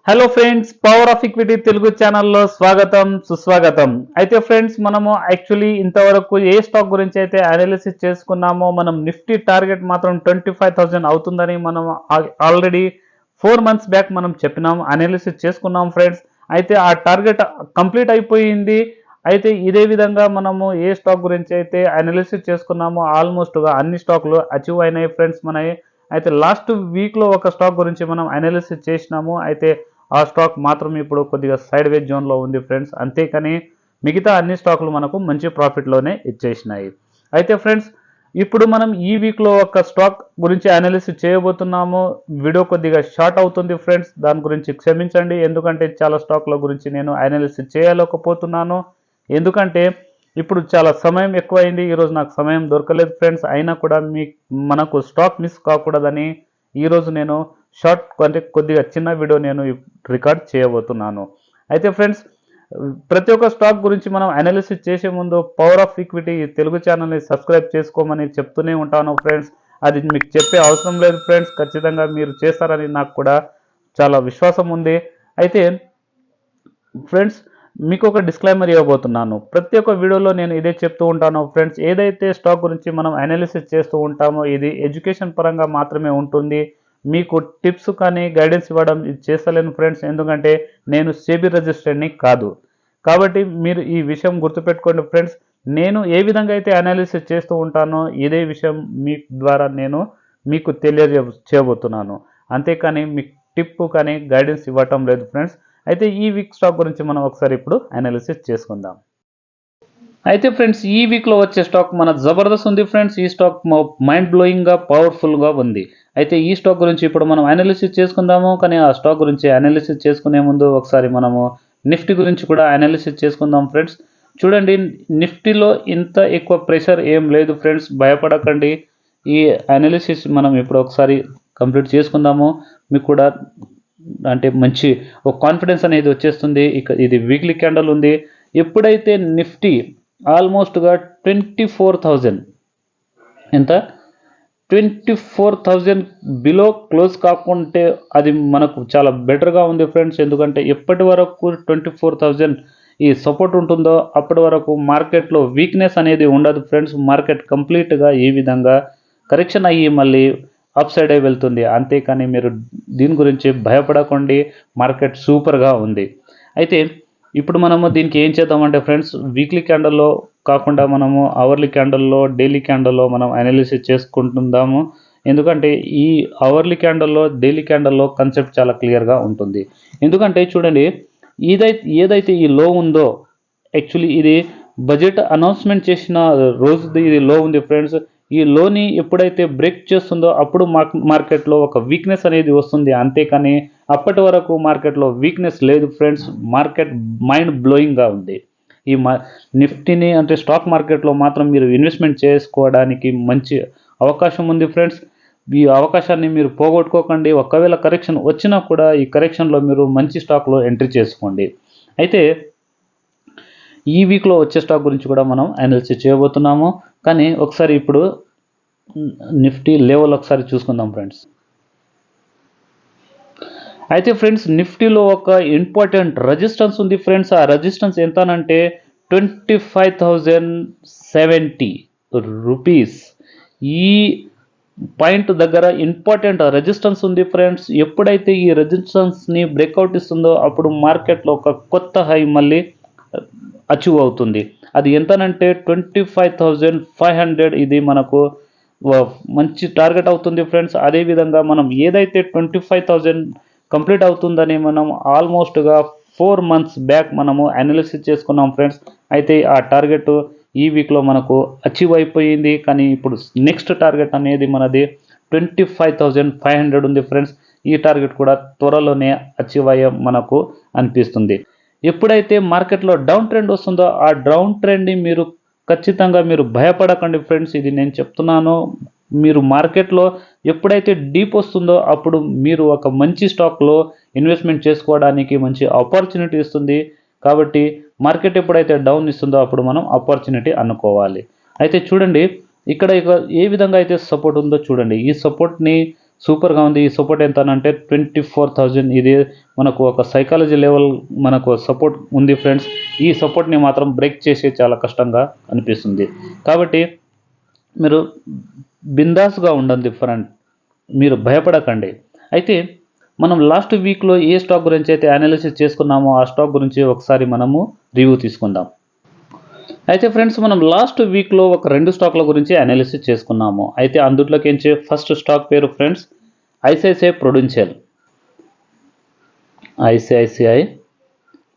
Hello friends, power of equity Telugu ఛానల్లో స్వాగతం సుస్వాగతం. అయితే ఫ్రెండ్స్, మనము యాక్చువల్లీ ఇంతవరకు ఏ స్టాక్ గురించి అయితే అనాలిసిస్ చేసుకున్నామో, మనం నిఫ్టీ టార్గెట్ మాత్రం 25,000 అవుతుందని మనం ఆల్రెడీ 4 months బ్యాక్ మనం చెప్పినాం, అనాలిసిస్ చేసుకున్నాం ఫ్రెండ్స్. అయితే ఆ టార్గెట్ కంప్లీట్ అయిపోయింది. అయితే ఇదే విధంగా మనము ఏ స్టాక్ గురించి అయితే అనాలిసిస్ చేసుకున్నామో ఆల్మోస్ట్గా అన్ని స్టాక్లు అచీవ్ అయినాయి ఫ్రెండ్స్ మనవి. అయితే లాస్ట్ వీక్లో ఒక స్టాక్ గురించి మనం అనాలిసిస్ చేసినాము. అయితే ఆ స్టాక్ మాత్రం ఇప్పుడు కొద్దిగా సైడ్ వేజ్ జోన్లో ఉంది ఫ్రెండ్స్. అంతేకాని మిగతా అన్ని స్టాక్లు మనకు మంచి ప్రాఫిట్లోనే ఇచ్చేసినాయి. అయితే ఫ్రెండ్స్, ఇప్పుడు మనం ఈ వీక్లో ఒక స్టాక్ గురించి అనాలిసిస్ చేయబోతున్నాము. వీడియో కొద్దిగా షార్ట్ అవుతుంది ఫ్రెండ్స్, దాని గురించి క్షమించండి. ఎందుకంటే చాలా స్టాక్ల గురించి నేను అనాలిసిస్ చేయలేకపోతున్నాను. ఎందుకంటే ఇప్పుడు చాలా సమయం ఎక్కువైంది. ఈరోజు నాకు సమయం దొరకలేదు ఫ్రెండ్స్. అయినా కూడా మనకు స్టాక్ మిస్ కాకూడదని ఈరోజు నేను షార్ట్ అంటే కొద్దిగా చిన్న వీడియో నేను రికార్డ్ చేయబోతున్నాను. అయితే ఫ్రెండ్స్, ప్రతి ఒక్క స్టాక్ గురించి మనం అనాలిసిస్ చేసే ముందు పవర్ ఆఫ్ ఈక్విటీ తెలుగు ఛానల్ని సబ్స్క్రైబ్ చేసుకోమని చెప్తూనే ఉంటాను ఫ్రెండ్స్. అది మీకు చెప్పే అవసరం లేదు ఫ్రెండ్స్, ఖచ్చితంగా మీరు చేస్తారని నాకు కూడా చాలా విశ్వాసం ఉంది. అయితే ఫ్రెండ్స్, మీకు ఒక డిస్క్లైమర్ ఇవ్వబోతున్నాను. ప్రతి ఒక్క వీడియోలో నేను ఇదే చెప్తూ ఉంటాను ఫ్రెండ్స్. ఏదైతే స్టాక్ గురించి మనం అనాలిసిస్ చేస్తూ ఉంటామో ఇది ఎడ్యుకేషన్ పరంగా మాత్రమే ఉంటుంది. మీకు టిప్స్ కానీ గైడెన్స్ ఇవ్వడం ఇది చేస్తలేను ఫ్రెండ్స్. ఎందుకంటే నేను సెబీ రిజిస్టర్డ్ని కాదు. కాబట్టి మీరు ఈ విషయం గుర్తుపెట్టుకోండి ఫ్రెండ్స్. నేను ఏ విధంగా అయితే అనాలిసిస్ చేస్తూ ఉంటానో ఇదే విషయం మీ ద్వారా నేను మీకు చేయబోతున్నాను. అంతేకాని మీకు టిప్ కానీ గైడెన్స్ ఇవ్వటం లేదు ఫ్రెండ్స్. అయితే ఈ వీక్ స్టాక్ గురించి మనం ఒకసారి ఇప్పుడు అనాలిసిస్ చేసుకుందాం. అయితే ఫ్రెండ్స్, ఈ వీక్లో వచ్చే స్టాక్ మన జబర్దస్త్ ఉంది ఫ్రెండ్స్. ఈ స్టాక్ మైండ్ బ్లోయింగ్గా పవర్ఫుల్గా ఉంది. అయితే ఈ స్టాక్ గురించి ఇప్పుడు మనం అనాలిసిస్ చేసుకుందాము. కానీ ఆ స్టాక్ గురించి అనాలిసిస్ చేసుకునే ముందు ఒకసారి మనము నిఫ్టీ గురించి కూడా అనాలిసిస్ చేసుకుందాం ఫ్రెండ్స్. చూడండి, నిఫ్టీలో ఇంత ఎక్కువ ప్రెషర్ ఏం లేదు ఫ్రెండ్స్, భయపడకండి. ఈ అనాలిసిస్ మనం ఇప్పుడు ఒకసారి కంప్లీట్ చేసుకుందాము. మీకు కూడా అంటే మంచి ఒక కాన్ఫిడెన్స్ అనేది వచ్చేస్తుంది. ఇక ఇది వీక్లీ క్యాండల్ ఉంది. ఎప్పుడైతే నిఫ్టీ ఆల్మోస్ట్గా 24,000 ఎంత 24,000 బిలో క్లోజ్ కాకుంటే అది మనకు చాలా బెటర్గా ఉంది ఫ్రెండ్స్. ఎందుకంటే ఎప్పటి వరకు 24,000 ఈ సపోర్ట్ ఉంటుందో అప్పటి వరకు మార్కెట్లో వీక్నెస్ అనేది ఉండదు ఫ్రెండ్స్. మార్కెట్ కంప్లీట్గా ఈ విధంగా కరెక్షన్ అయ్యి మళ్ళీ అప్ సైడ్ అయి వెళ్తుంది. అంతేకాని మీరు దీని గురించి భయపడకండి, మార్కెట్ సూపర్గా ఉంది. అయితే ఇప్పుడు మనము దీనికి ఏం చేద్దామంటే ఫ్రెండ్స్, వీక్లీ క్యాండల్లో కాకుండా మనము అవర్లీ క్యాండల్లో, డైలీ క్యాండల్లో మనం అనాలిసిస్ చేసుకుంటుందాము. ఎందుకంటే ఈ అవర్లీ క్యాండల్లో, డైలీ క్యాండల్లో కాన్సెప్ట్ చాలా క్లియర్గా ఉంటుంది. ఎందుకంటే చూడండి, ఏదైతే ఈ లో ఉందో యాక్చువల్లీ ఇది బడ్జెట్ అనౌన్స్మెంట్ చేసిన రోజుది ఇది లో ఉంది ఫ్రెండ్స్. ఈ లోని ఎప్పుడైతే బ్రేక్ చేస్తుందో అప్పుడు మార్కెట్లో ఒక వీక్నెస్ అనేది వస్తుంది. అంతేకాని అప్పటి వరకు మార్కెట్లో వీక్నెస్ లేదు ఫ్రెండ్స్. మార్కెట్ మైండ్ బ్లోయింగ్గా ఉంది. ఈ నిఫ్టీని అంటే స్టాక్ మార్కెట్లో మాత్రం మీరు ఇన్వెస్ట్మెంట్ చేసుకోవడానికి మంచి అవకాశం ఉంది ఫ్రెండ్స్. ఈ అవకాశాన్ని మీరు పోగొట్టుకోకండి. ఒకవేళ కరెక్షన్ వచ్చినా కూడా ఈ కరెక్షన్లో మీరు మంచి స్టాక్లో ఎంట్రీ చేసుకోండి. అయితే ఈ వీక్లో వచ్చే స్టాక్ గురించి కూడా మనం అనాలిసిస్ చేయబోతున్నాము. కానీ ఒకసారి ఇప్పుడు నిఫ్టీ లెవెల్ ఒకసారి చూసుకుందాం ఫ్రెండ్స్. అయితే ఫ్రెండ్స్, నిఫ్టీలో ఒక ఇంపార్టెంట్ రెసిస్టెన్స్ ఉంది ఫ్రెండ్స్. ఆ రెసిస్టెన్స్ ఎంతనంటే 25,070 రూపీస్. ఈ పాయింట్ దగ్గర ఇంపార్టెంట్ రెసిస్టెన్స్ ఉంది ఫ్రెండ్స్. ఎప్పుడైతే ఈ రెసిస్టెన్స్ని బ్రేక్అవుట్ ఇస్తుందో అప్పుడు మార్కెట్లో ఒక కొత్త హై మళ్ళీ అచీవ్ అవుతుంది. అది ఎంతనంటే 25,500. ఇది మనకు మంచి టార్గెట్ అవుతుంది ఫ్రెండ్స్. అదేవిధంగా మనం ఏదైతే 25,000 కంప్లీట్ అవుతుందని మనం ఆల్మోస్ట్గా 4 months బ్యాక్ మనము అనాలిసిస్ చేసుకున్నాం ఫ్రెండ్స్. అయితే ఆ టార్గెట్ ఈ వీక్లో మనకు అచీవ్ అయిపోయింది. కానీ ఇప్పుడు నెక్స్ట్ టార్గెట్ అనేది మనది 25,500 ఉంది ఫ్రెండ్స్. ఈ టార్గెట్ కూడా త్వరలోనే అచీవ్ అయ్యే మనకు అనిపిస్తుంది. ఎప్పుడైతే మార్కెట్లో డౌన్ ట్రెండ్ వస్తుందో ఆ డౌన్ ట్రెండ్ని మీరు ఖచ్చితంగా మీరు భయపడకండి ఫ్రెండ్స్. ఇది నేను చెప్తున్నాను. మీరు మార్కెట్లో ఎప్పుడైతే డీప్ వస్తుందో అప్పుడు మీరు ఒక మంచి స్టాక్లో ఇన్వెస్ట్మెంట్ చేసుకోవడానికి మంచి ఆపర్చునిటీ ఇస్తుంది. కాబట్టి మార్కెట్ ఎప్పుడైతే డౌన్ ఇస్తుందో అప్పుడు మనం ఆపర్చునిటీ అనుకోవాలి. అయితే చూడండి, ఇక్కడ ఏ విధంగా అయితే సపోర్ట్ ఉందో చూడండి. ఈ సపోర్ట్ని సూపర్గా ఉంది. ఈ సపోర్ట్ ఎంత అంటే 24,000. ఇది మనకు ఒక సైకాలజీ లెవెల్ మనకు సపోర్ట్ ఉంది ఫ్రెండ్స్. ఈ సపోర్ట్ని మాత్రం బ్రేక్ చేసే చాలా కష్టంగా అనిపిస్తుంది. కాబట్టి మీరు బిందాస్గా ఉండండి ఫ్రెండ్, మీరు భయపడకండి. అయితే మనం లాస్ట్ వీక్లో ఏ స్టాక్ గురించి అయితే అనాలిసిస్ చేసుకున్నామో ఆ స్టాక్ గురించి ఒకసారి మనము రివ్యూ తీసుకుందాం. అయితే ఫ్రెండ్స్, మనం లాస్ట్ వీక్లో ఒక 2 స్టాక్ల గురించి అనాలిసిస్ చేసుకున్నాము. అయితే అందులోకించి ఫస్ట్ స్టాక్ పేరు friends ICICI Prudential. ICICI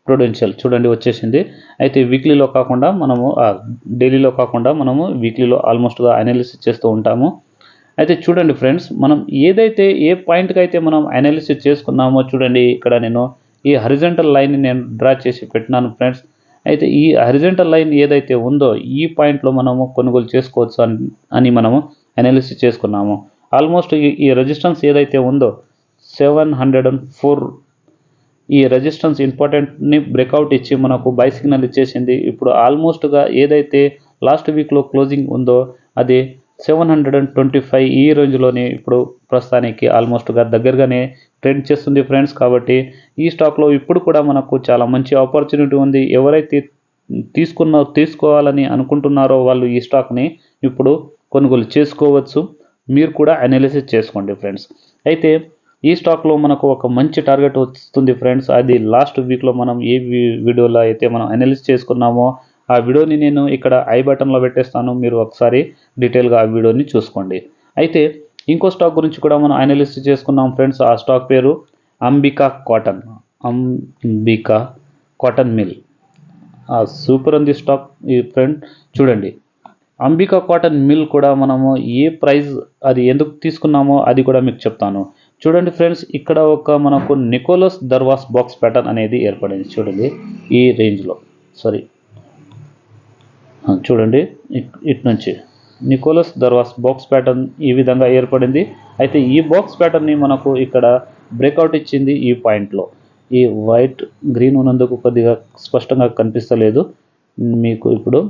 Prudential చూడండి వచ్చేసింది. అయితే వీక్లీలో కాకుండా మనము డైలీలో కాకుండా మనము వీక్లీలో ఆల్మోస్ట్గా అనాలిసిస్ చేస్తూ ఉంటాము. అయితే చూడండి ఫ్రెండ్స్, మనం ఏదైతే ఏ పాయింట్కి అయితే మనం అనాలిసిస్ చేసుకున్నామో చూడండి, ఇక్కడ నేను ఈ హరిజంటల్ లైన్ని నేను డ్రా చేసి పెట్టినాను ఫ్రెండ్స్. అయితే ఈ హరిజంటల్ లైన్ ఏదైతే ఉందో ఈ పాయింట్లో మనము కొనుగోలు చేసుకోవచ్చు అని మనము అనాలిసిస్ చేసుకున్నాము. ఆల్మోస్ట్ ఈ రెసిస్టెన్స్ ఏదైతే ఉందో 704, ఈ రెసిస్టెన్స్ ఇంపార్టెంట్ని బ్రేక్అవుట్ ఇచ్చి మనకు బై సిగ్నల్ ఇచ్చేసింది. ఇప్పుడు ఆల్మోస్ట్గా ఏదైతే లాస్ట్ వీక్లో క్లోజింగ్ ఉందో అది 725 ఈ రేంజ్లోనే ఇప్పుడు ప్రస్తుతానికి ఆల్మోస్ట్గా దగ్గరగానే ట్రేడ్ చేస్తుంది ఫ్రెండ్స్. కాబట్టి ఈ స్టాక్లో ఇప్పుడు కూడా మనకు చాలా మంచి ఆపర్చునిటీ ఉంది. ఎవరైతే తీసుకోవాలని అనుకుంటున్నారో వాళ్ళు ఈ స్టాక్ని ఇప్పుడు కొనుగోలు చేసుకోవచ్చు. మీరు కూడా అనాలిసిస్ చేసుకోండి ఫ్రెండ్స్. అయితే ఈ స్టాక్లో మనకు ఒక మంచి టార్గెట్ వస్తుంది ఫ్రెండ్స్. అది లాస్ట్ వీక్లో మనం ఏ వీడియోలో అయితే మనం అనాలిసిస్ చేసుకున్నామో ఆ వీడియోని నేను ఇక్కడ ఐ బటన్లో పెట్టేస్తాను, మీరు ఒకసారి డీటెయిల్గా ఆ వీడియోని చూసుకోండి. అయితే ఇంకో స్టాక్ గురించి కూడా మనం అనాలిసిస్ చేసుకున్నాం ఫ్రెండ్స్. ఆ స్టాక్ పేరు Ambika cotton. Ambika cotton mill. Super ఉంది స్టాక్ ఈ ఫ్రెండ్. చూడండి, అంబికా కాటన్ మిల్ కూడా మనము ఏ ప్రైస్ అది ఎందుకు తీసుకున్నామో అది కూడా మీకు చెప్తాను. చూడండి ఫ్రెండ్స్, ఇక్కడ ఒక మనకు నికోలస్ దర్వాస్ బాక్స్ ప్యాటర్న్ అనేది ఏర్పడింది. చూడండి ఈ రేంజ్లో, చూడండి ఇటు నుంచి నికోలస్ దర్వాస్ బాక్స్ ప్యాటర్న్ ఈ విధంగా ఏర్పడింది. అయితే ఈ బాక్స్ ప్యాటర్న్ని మనకు ఇక్కడ బ్రేక్అవుట్ ఇచ్చింది ఈ పాయింట్లో. ఈ వైట్ గ్రీన్ ఉన్నందుకు కొద్దిగా స్పష్టంగా కనిపిస్తలేదు, మీకు ఇప్పుడు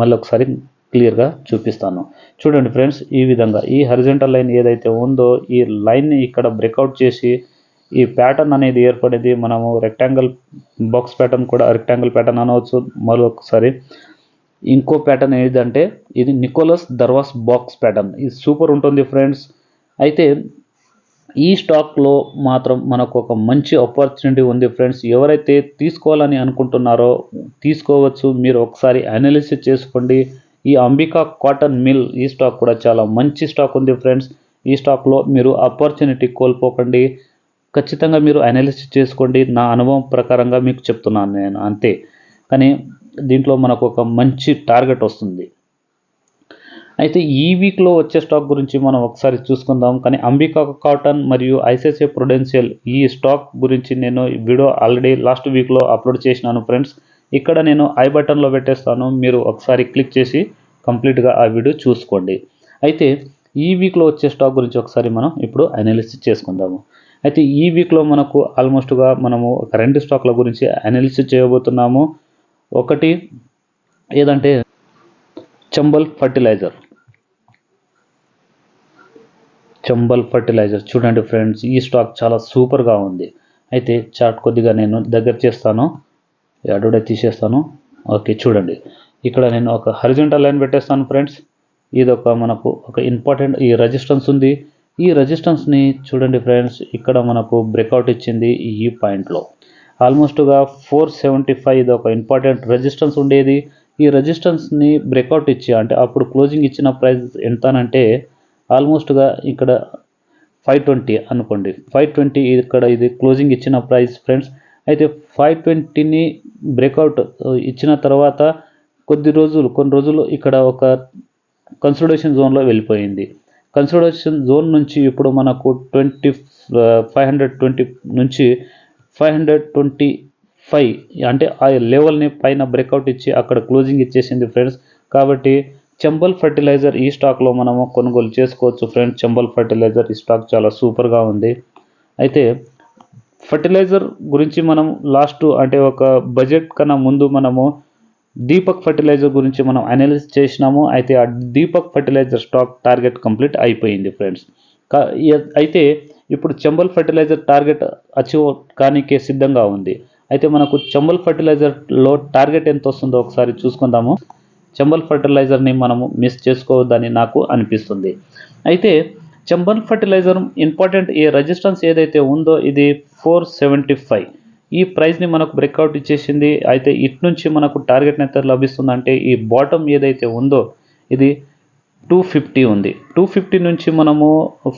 మళ్ళీ ఒకసారి క్లియర్గా చూపిస్తాను. చూడండి ఫ్రెండ్స్, ఈ విధంగా ఈ హరిజంటల్ లైన్ ఏదైతే ఉందో ఈ లైన్ని ఇక్కడ బ్రేక్అవుట్ చేసి ఈ ప్యాటర్న్ అనేది ఏర్పడింది. మనము రెక్టాంగిల్ బాక్స్ ప్యాటర్న్ కూడా రెక్టాంగిల్ ప్యాటర్న్ అనవచ్చు. మరొకసారి ఇంకో ప్యాటర్న్ ఏదంటే ఇది నికోలస్ దర్వాస్ బాక్స్ ప్యాటర్న్. ఇది సూపర్ ఉంటుంది ఫ్రెండ్స్. అయితే ఈ స్టాక్లో మాత్రం మనకు ఒక మంచి ఆపర్చునిటీ ఉంది ఫ్రెండ్స్. ఎవరైతే తీసుకోవాలని అనుకుంటున్నారో తీసుకోవచ్చు. మీరు ఒకసారి అనాలిసిస్ చేసుకోండి. ఈ అంబికా కాటన్ మిల్ ఈ స్టాక్ కూడా చాలా మంచి స్టాక్ ఉంది ఫ్రెండ్స్. ఈ స్టాక్లో మీరు ఆపర్చునిటీ కోల్పోకండి. ఖచ్చితంగా మీరు అనాలిసిస్ చేసుకోండి. నా అనుభవం ప్రకారంగా మీకు చెప్తున్నాను నేను అంతే. కానీ దీంట్లో మనకు ఒక మంచి టార్గెట్ వస్తుంది. అయితే ఈ వీక్లో వచ్చే స్టాక్ గురించి మనం ఒకసారి చూసుకుందాం. కానీ అంబికా కాటన్ మరియు ఐసిఐసిఐ ప్రుడెన్షియల్ ఈ స్టాక్ గురించి నేను వీడియో ఆల్రెడీ లాస్ట్ వీక్లో అప్లోడ్ చేసినాను ఫ్రెండ్స్. ఇక్కడ నేను ఐ బటన్లో పెట్టేస్తాను, మీరు ఒకసారి క్లిక్ చేసి కంప్లీట్గా ఆ వీడియో చూసుకోండి. అయితే ఈ వీక్లో వచ్చే స్టాక్ గురించి ఒకసారి మనం ఇప్పుడు అనాలిసిస్ చేసుకుందాము. అయితే ఈ వీక్లో మనకు ఆల్మోస్ట్గా మనము ఒక 2 స్టాక్ల గురించి అనాలిసిస్ చేయబోతున్నాము. ఒకటి ఏదంటే చంబల్ ఫర్టిలైజర్. చూడండి ఫ్రెండ్స్, ఈ స్టాక్ చాలా సూపర్గా ఉంది. అయితే చార్ట్ కొద్దిగా నేను దగ్గర చేస్తాను, అడ్వర్టైజ్ తీసేస్తాను. ఓకే, చూడండి ఇక్కడ నేను ఒక హారిజాంటల్ లైన్ పెట్టేస్తాను ఫ్రెండ్స్. ఇది మనకు ఒక ఇంపార్టెంట్ ఈ రెసిస్టెన్స్ ఉంది. ఈ రెసిస్టెన్స్ని చూడండి ఫ్రెండ్స్, ఇక్కడ మనకు బ్రేక్అవుట్ ఇచ్చింది ఈ పాయింట్లో. ఆల్మోస్ట్గా 475 ఇది ఒక ఇంపార్టెంట్ రెసిస్టెన్స్ ఉండేది. ఈ రెసిస్టెన్స్ని బ్రేక్అవుట్ ఇచ్చి అంటే అప్పుడు క్లోజింగ్ ఇచ్చిన ప్రైస్ ఎంతనంటే ఆల్మోస్ట్గా ఇక్కడ 520 అనుకోండి. 520 ఇక్కడ ఇది క్లోజింగ్ ఇచ్చిన ప్రైస్ ఫ్రెండ్స్. అయితే 520ని బ్రేక్అవుట్ ఇచ్చిన తర్వాత కొన్ని రోజులు ఇక్కడ ఒక కన్సల్టేషన్ జోన్లో వెళ్ళిపోయింది. కన్సల్టేషన్ జోన్ నుంచి ఇప్పుడు మనకు 520 నుంచి 525 అంటే ఆ లెవెల్ని పైన బ్రేక్అవుట్ ఇచ్చి అక్కడ క్లోజింగ్ ఇచ్చేసింది ఫ్రెండ్స్. కాబట్టి చంబల్ ఫర్టిలైజర్ ఈ స్టాక్లో మనము కొనుగోలు చేసుకోవచ్చు ఫ్రెండ్స్. చంబల్ ఫర్టిలైజర్ ఈ స్టాక్ చాలా సూపర్గా ఉంది. అయితే ఫర్టిలైజర్ గురించి మనం లాస్ట్ అంటే ఒక బడ్జెట్ కన్నా ముందు మనము దీపక్ ఫర్టిలైజర్ గురించి మనం అనాలిసిస్ చేసినాము. అయితే ఆ Deepak fertiliser stock target complete అయిపోయింది ఫ్రెండ్స్. అయితే ఇప్పుడు చంబల్ ఫర్టిలైజర్ టార్గెట్ అచీవ్ కానికే సిద్ధంగా ఉంది. అయితే మనకు చంబల్ ఫర్టిలైజర్లో టార్గెట్ ఎంత వస్తుందో ఒకసారి చూసుకుందాము. చంబల్ ఫర్టిలైజర్ని మనము మిస్ చేసుకోవద్దని నాకు అనిపిస్తుంది. అయితే చంబల్ ఫర్టిలైజర్ ఇంపార్టెంట్ ఈ రెసిస్టెన్స్ ఏదైతే ఉందో ఇది 475 ఈ ప్రైస్ని మనకు బ్రేక్అవుట్ ఇచ్చేసింది. అయితే ఇటు నుంచి మనకు టార్గెట్ ఎంత లభిస్తుందంటే ఈ బాటమ్ ఏదైతే ఉందో ఇది 250 ఉంది. 250 నుంచి మనము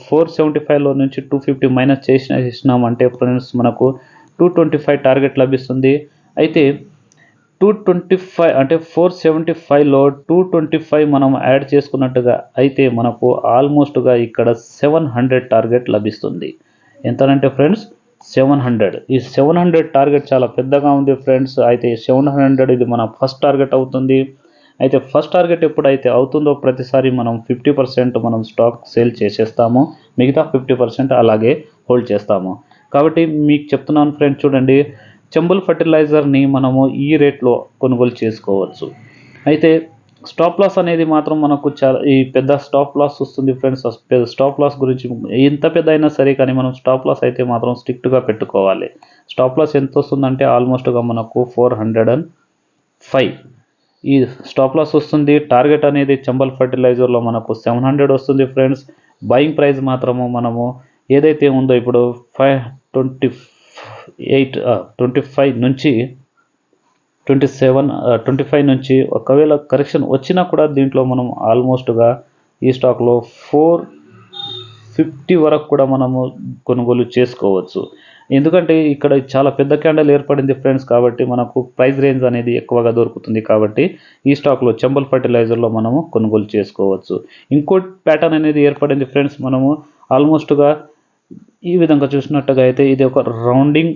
475లో నుంచి 250 మైనస్ చేసినామంటే ఫ్రెండ్స్ మనకు 225 టార్గెట్ లభిస్తుంది. అయితే 225 అంటే 475లో 225 మనం యాడ్ చేసుకున్నట్టుగా అయితే మనకు ఆల్మోస్ట్గా ఇక్కడ 700 టార్గెట్ లభిస్తుంది. ఎంతనంటే ఫ్రెండ్స్ 700. ఈ 700 టార్గెట్ చాలా పెద్దగా ఉంది ఫ్రెండ్స్. అయితే 700 ఇది మన ఫస్ట్ టార్గెట్ అవుతుంది. అయితే ఫస్ట్ టార్గెట్ ఎప్పుడైతే అవుతుందో ప్రతిసారి మనం 50% మనం స్టాక్ సేల్ చేసేస్తాము, మిగతా 50% అలాగే హోల్డ్ చేస్తాము. కాబట్టి మీకు చెప్తున్నాను ఫ్రెండ్స్, చూడండి చంబల్ ఫర్టిలైజర్ని మనము ఈ రేట్లో కొనుగోలు చేసుకోవచ్చు. అయితే స్టాప్ లాస్ అనేది మాత్రం మనకు చాలా ఈ పెద్ద స్టాప్ లాస్ వస్తుంది ఫ్రెండ్స్. స్టాప్ లాస్ గురించి ఎంత పెద్ద అయినా సరే కానీ మనం స్టాప్ లాస్ అయితే మాత్రం స్ట్రిక్ట్గా పెట్టుకోవాలి. స్టాప్ లాస్ ఎంత వస్తుందంటే ఆల్మోస్ట్గా మనకు 405 ఈ స్టాప్ లాస్ వస్తుంది. టార్గెట్ అనేది చంబల్ ఫర్టిలైజర్లో మనకు 700 వస్తుంది ఫ్రెండ్స్. బయింగ్ ప్రైస్ మాత్రము మనము ఏదైతే ఉందో ఇప్పుడు 25 నుంచి 25 నుంచి ఒకవేళ కరెక్షన్ వచ్చినా కూడా దీంట్లో మనం ఆల్మోస్ట్గా ఈ స్టాక్లో 450 వరకు కూడా మనము కొనుగోలు చేసుకోవచ్చు. ఎందుకంటే ఇక్కడ చాలా పెద్ద క్యాండల్ ఏర్పడింది ఫ్రెండ్స్. కాబట్టి మనకు ప్రైస్ రేంజ్ అనేది ఎక్కువగా దొరుకుతుంది. కాబట్టి ఈ స్టాక్లో చంబల్ ఫర్టిలైజర్లో మనము కొనుగోలు చేసుకోవచ్చు. ఇంకోటి ప్యాటర్న్ అనేది ఏర్పడింది ఫ్రెండ్స్. మనము ఆల్మోస్ట్గా ఈ విధంగా చూసినట్టుగా అయితే ఇది ఒక రౌండింగ్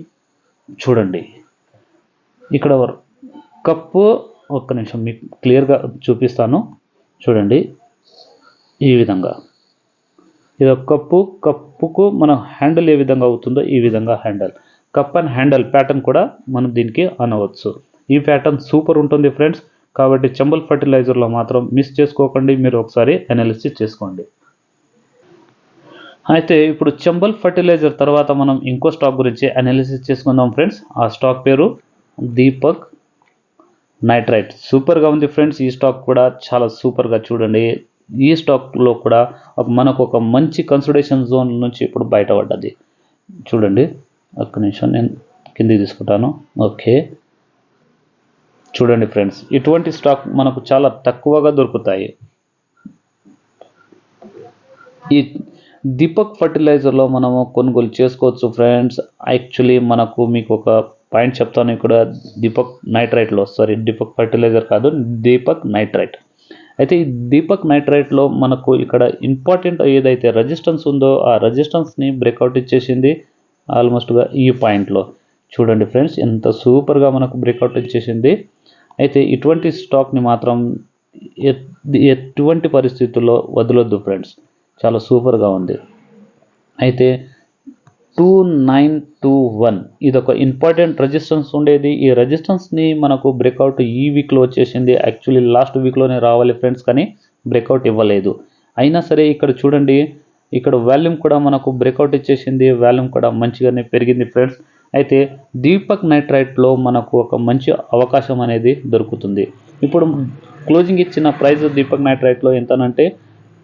చూడండి. ఇక్కడ కప్పు ఒక్క నిమిషం మీకు క్లియర్గా చూపిస్తాను చూడండి. ఈ విధంగా ఇది ఒక కప్పుకు మన హ్యాండిల్ ఏ విధంగా అవుతుందో ఈ విధంగా handle, cup and handle pattern కూడా మనం దీనికి అనవచ్చు. ఈ ప్యాటర్న్ సూపర్ ఉంటుంది ఫ్రెండ్స్. కాబట్టి చంబల్ ఫర్టిలైజర్లో మాత్రం మిస్ చేసుకోకండి, మీరు ఒకసారి అనాలిసిస్ చేసుకోండి. అయితే ఇప్పుడు చంబల్ ఫర్టిలైజర్ తర్వాత మనం ఇంకో స్టాక్ గురించి అనాలిసిస్ చేసుకుందాం ఫ్రెండ్స్. ఆ స్టాక్ పేరు దీపక్ నైట్రైట్. సూపర్గా ఉంది ఫ్రెండ్స్. ఈ స్టాక్ కూడా చాలా సూపర్గా చూడండి. ఈ స్టాక్లో కూడా మనకు ఒక మంచి కన్సల్టేషన్ జోన్ నుంచి ఇప్పుడు బయటపడ్డది చూడండి. ఒక్క నిమిషం నేను కిందికి తీసుకుంటాను. ఓకే చూడండి ఫ్రెండ్స్, ఇటువంటి స్టాక్ మనకు చాలా తక్కువగా దొరుకుతాయి. ఈ దీపక్ ఫర్టిలైజర్లో మనము కొనుగోలు చేసుకోవచ్చు ఫ్రెండ్స్. యాక్చువల్లీ మీకు ఒక పాయింట్ చెప్తాను. ఇక్కడ దీపక్ ఫర్టిలైజర్ కాదు, దీపక్ నైట్రైట్. అయితే ఈ దీపక్ నైట్రైట్లో మనకు ఇక్కడ ఇంపార్టెంట్ ఏదైతే రెసిస్టెన్స్ ఉందో ఆ రెసిస్టెన్స్ని బ్రేక్అవుట్ ఇచ్చేసింది ఆల్మోస్ట్గా ఈ పాయింట్లో. చూడండి ఫ్రెండ్స్, ఎంత సూపర్గా మనకు బ్రేక్అవుట్ ఇచ్చేసింది. అయితే ఇటువంటి స్టాక్ని మాత్రం ఎటువంటి పరిస్థితుల్లో వదలొద్దు ఫ్రెండ్స్, చాలా సూపర్గా ఉంది. అయితే 2921 ఇదొక ఇంపార్టెంట్ రెసిస్టెన్స్ ఉండేది. ఈ రెసిస్టెన్స్ని మనకు బ్రేక్అవుట్ ఈ వీక్లో వచ్చేసింది. యాక్చువల్లీ లాస్ట్ వీక్లోనే రావాలి ఫ్రెండ్స్, కానీ బ్రేక్అవుట్ ఇవ్వలేదు. అయినా సరే ఇక్కడ చూడండి, ఇక్కడ వాల్యూమ్ కూడా మనకు బ్రేక్అవుట్ ఇచ్చేసింది. వాల్యూమ్ కూడా మంచిగానే పెరిగింది ఫ్రెండ్స్. అయితే దీపక్ నైట్రైట్లో మనకు ఒక మంచి అవకాశం అనేది దొరుకుతుంది. ఇప్పుడు క్లోజింగ్ ఇచ్చిన ప్రైస్ దీపక్ నైట్రైట్లో ఎంతనంటే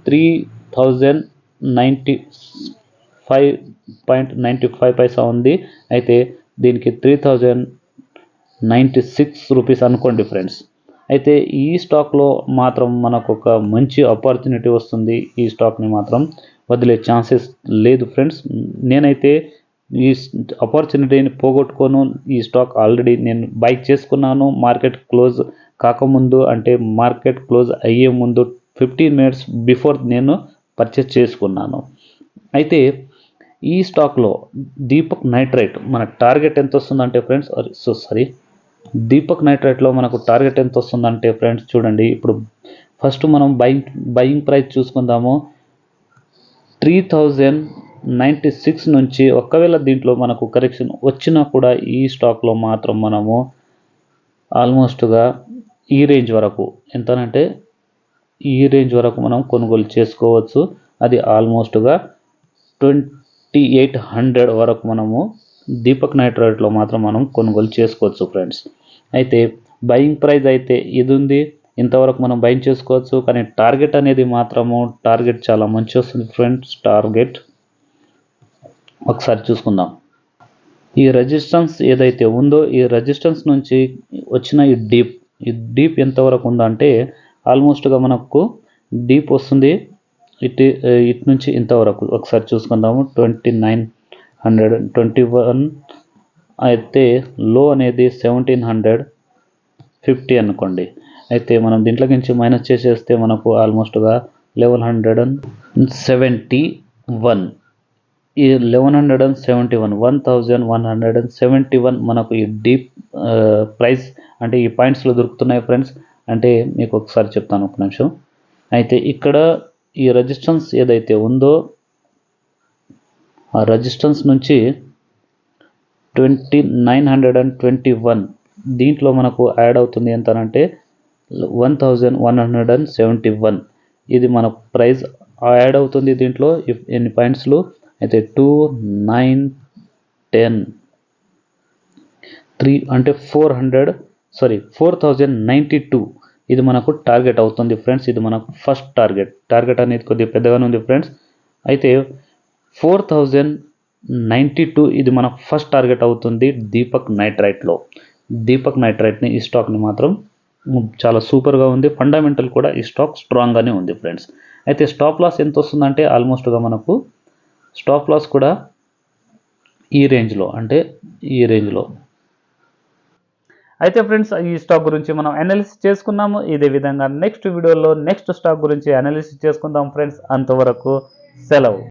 3095.95 ఉంది. అయితే దీనికి 3096 రూపీస్ అనుకోండి ఫ్రెండ్స్. అయితే ఈ స్టాక్లో మాత్రం మనకు ఒక మంచి ఆపర్చునిటీ వస్తుంది. ఈ స్టాక్ని మాత్రం వదిలే ఛాన్సెస్ లేదు ఫ్రెండ్స్. నేనైతే ఈ ఆపర్చునిటీని పోగొట్టుకోను. ఈ స్టాక్ ఆల్రెడీ నేను బై చేసుకున్నాను మార్కెట్ క్లోజ్ కాకముందు, అంటే మార్కెట్ క్లోజ్ అయ్యే ముందు 15 minutes బిఫోర్ నేను పర్చేస్ చేసుకున్నాను. అయితే ఈ స్టాక్లో దీపక్ నైట్రైట్ మన టార్గెట్ ఎంత వస్తుందంటే ఫ్రెండ్స్, దీపక్ నైట్రైట్లో మనకు టార్గెట్ ఎంత వస్తుందంటే ఫ్రెండ్స్ చూడండి. ఇప్పుడు ఫస్ట్ మనం బయింగ్ ప్రైస్ చూసుకుందాము. 3096 నుంచి ఒకవేళ దీంట్లో మనకు కరెక్షన్ వచ్చినా కూడా ఈ స్టాక్లో మాత్రం మనము ఆల్మోస్ట్గా ఈ రేంజ్ వరకు ఎంతనంటే ఈ రేంజ్ వరకు మనం కొనుగోలు చేసుకోవచ్చు. అది ఆల్మోస్ట్గా 2800 వరకు మనము దీపక్ నైట్రైట్లో మాత్రం మనం కొనుగోలు చేసుకోవచ్చు ఫ్రెండ్స్. అయితే బయింగ్ ప్రైస్ అయితే ఇది ఉంది, ఇంతవరకు మనం బయింగ్ చేసుకోవచ్చు. కానీ టార్గెట్ అనేది మాత్రము టార్గెట్ చాలా మంచి వస్తుంది ఫ్రెండ్స్. టార్గెట్ ఒకసారి చూసుకుందాం. ఈ రెసిస్టెన్స్ ఏదైతే ఉందో ఈ రెసిస్టెన్స్ నుంచి వచ్చిన ఈ డీప్ ఎంతవరకు ఉందంటే ఆల్మోస్ట్గా మనకు డీప్ వస్తుంది ఇటు నుంచి ఇంతవరకు ఒకసారి చూసుకుందాము. 2921 అయితే లో అనేది 1750 అనుకోండి. అయితే మనం దీంట్లో నుంచి మైనస్ చేసేస్తే మనకు ఆల్మోస్ట్గా 1171 ఈ 1171 మనకు ఈ డీప్ ప్రైస్ అంటే ఈ పాయింట్స్లో దొరుకుతున్నాయి ఫ్రెండ్స్. అంటే మీకు ఒకసారి చెప్తాను ఒక నిమిషం. అయితే ఇక్కడ ఈ రెసిస్టెన్స్ ఏదైతే ఉందో ఆ రెసిస్టెన్స్ నుంచి 2921 దీంట్లో మనకు యాడ్ అవుతుంది ఎంతనంటే 1171. ఇది మన ప్రైస్ యాడ్ అవుతుంది దీంట్లో ఎన్ని పాయింట్స్లు అయితే 2 9 10 3 అంటే 4092 ఇది మనకు టార్గెట్ అవుతుంది ఫ్రెండ్స్. ఇది మనకు ఫస్ట్ టార్గెట్ అనేది కొద్దిగా పెద్దగానే ఉంది ఫ్రెండ్స్. అయితే 4092 ఇది మన ఫస్ట్ టార్గెట్ అవుతుంది దీపక్ నైట్రైట్ని. ఈ స్టాక్ని మాత్రం చాలా సూపర్గా ఉంది. ఫండమెంటల్ కూడా ఈ స్టాక్ స్ట్రాంగ్గానే ఉంది ఫ్రెండ్స్. అయితే స్టాప్ లాస్ ఎంత వస్తుందంటే ఆల్మోస్ట్గా మనకు స్టాప్ లాస్ కూడా ఈ రేంజ్లో. అయితే ఫ్రెండ్స్ ఈ స్టాక్ గురించి మనం అనాలిసిస్ చేసుకున్నాము. ఇదే విధంగా నెక్స్ట్ వీడియోలో నెక్స్ట్ స్టాక్ గురించి అనాలిసిస్ చేసుకుందాం ఫ్రెండ్స్. అంతవరకు సెలవు.